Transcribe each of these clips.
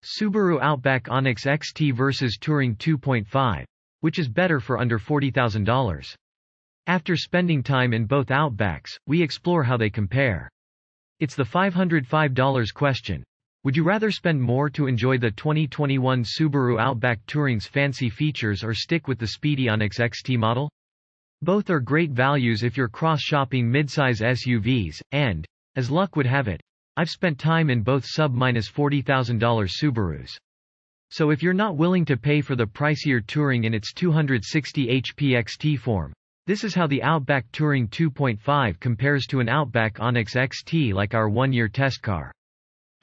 Subaru Outback Onyx XT vs Touring 2.5. Which is better for under $40,000? After spending time in both Outbacks, we explore how they compare. It's the $505 question. Would you rather spend more to enjoy the 2021 Subaru Outback Touring's fancy features or stick with the speedy Onyx XT model? Both are great values if you're cross-shopping midsize SUVs, and, as luck would have it, I've spent time in both sub-$40,000 Subarus. So if you're not willing to pay for the pricier Touring in its 260 HP XT form, this is how the Outback Touring 2.5 compares to an Outback Onyx XT like our one-year test car.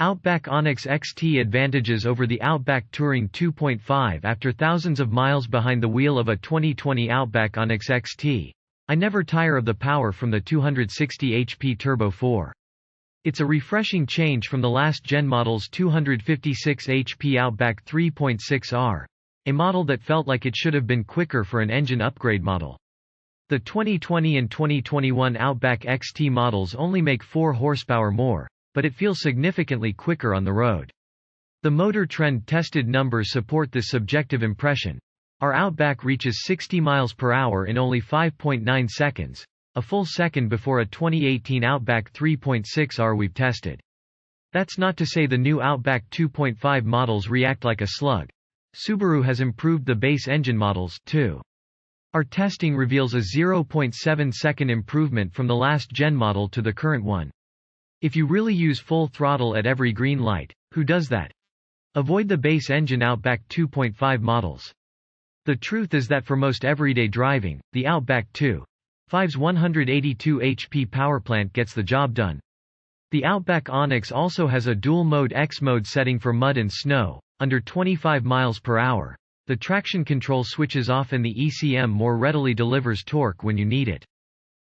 Outback Onyx XT advantages over the Outback Touring 2.5 after thousands of miles behind the wheel of a 2020 Outback Onyx XT. I never tire of the power from the 260 HP Turbo 4. It's a refreshing change from the last-gen model's 256 HP Outback 3.6R, a model that felt like it should have been quicker for an engine upgrade model. The 2020 and 2021 Outback XT models only make 4 horsepower more, but it feels significantly quicker on the road. The Motor Trend tested numbers support this subjective impression. Our Outback reaches 60 miles per hour in only 5.9 seconds. A full second before a 2018 Outback 3.6R we've tested. That's not to say the new Outback 2.5 models react like a slug. Subaru has improved the base engine models, too. Our testing reveals a 0.7-second improvement from the last-gen model to the current one. If you really use full throttle at every green light, who does that? Avoid the base engine Outback 2.5 models. The truth is that for most everyday driving, the Outback 2.5's 182 HP powerplant gets the job done. The Outback Onyx also has a dual-mode X mode setting for mud and snow, under 25 miles per hour. The traction control switches off and the ECM more readily delivers torque when you need it.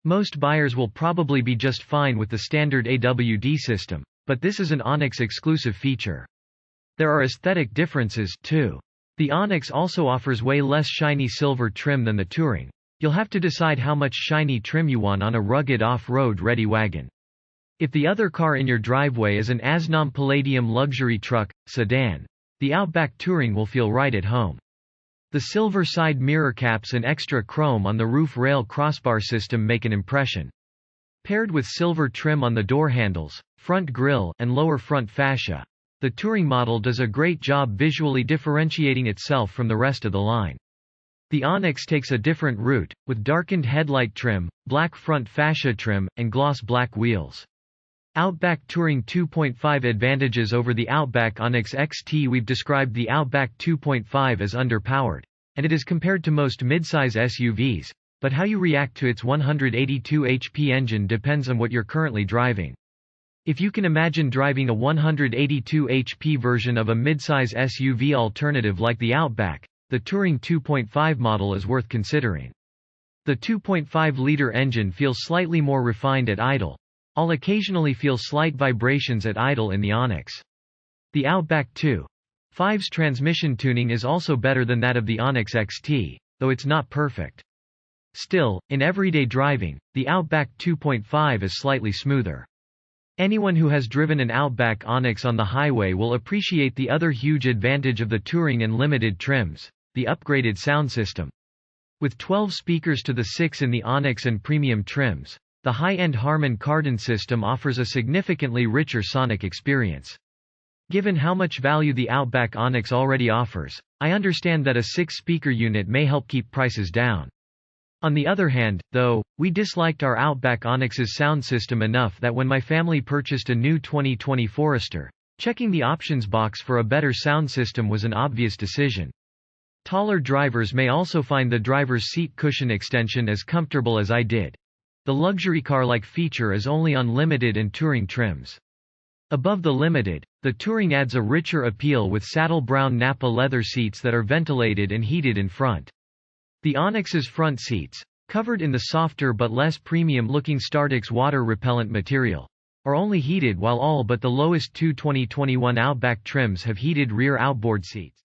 Most buyers will probably be just fine with the standard AWD system, but this is an Onyx exclusive feature. There are aesthetic differences, too. The Onyx also offers way less shiny silver trim than the Touring. You'll have to decide how much shiny trim you want on a rugged off-road ready wagon. If the other car in your driveway is an Asnom Palladium luxury truck, sedan, the Outback Touring will feel right at home. The silver side mirror caps and extra chrome on the roof rail crossbar system make an impression. Paired with silver trim on the door handles, front grille, and lower front fascia, the Touring model does a great job visually differentiating itself from the rest of the line. The Onyx takes a different route, with darkened headlight trim, black front fascia trim, and gloss black wheels. Outback Touring 2.5 advantages over the Outback Onyx XT. We've described the Outback 2.5 as underpowered, and it is compared to most midsize SUVs, but how you react to its 182 HP engine depends on what you're currently driving. If you can imagine driving a 182 HP version of a midsize SUV alternative like the Outback, the Touring 2.5 model is worth considering. The 2.5-liter engine feels slightly more refined at idle. I'll occasionally feel slight vibrations at idle in the Onyx. The Outback 2.5's transmission tuning is also better than that of the Onyx XT, though it's not perfect. Still, in everyday driving, the Outback 2.5 is slightly smoother. Anyone who has driven an Outback Onyx on the highway will appreciate the other huge advantage of the Touring and limited trims: the upgraded sound system. With 12 speakers to the 6 in the Onyx and premium trims, the high-end Harman Kardon system offers a significantly richer sonic experience. Given how much value the Outback Onyx already offers, I understand that a 6-speaker unit may help keep prices down. On the other hand, though, we disliked our Outback Onyx's sound system enough that when my family purchased a new 2020 Forester, checking the options box for a better sound system was an obvious decision. Taller drivers may also find the driver's seat cushion extension as comfortable as I did. The luxury car-like feature is only on Limited and Touring trims. Above the Limited, the Touring adds a richer appeal with saddle brown Nappa leather seats that are ventilated and heated in front. The Onyx's front seats, covered in the softer but less premium-looking Startix water-repellent material, are only heated while all but the lowest two 2021 Outback trims have heated rear outboard seats.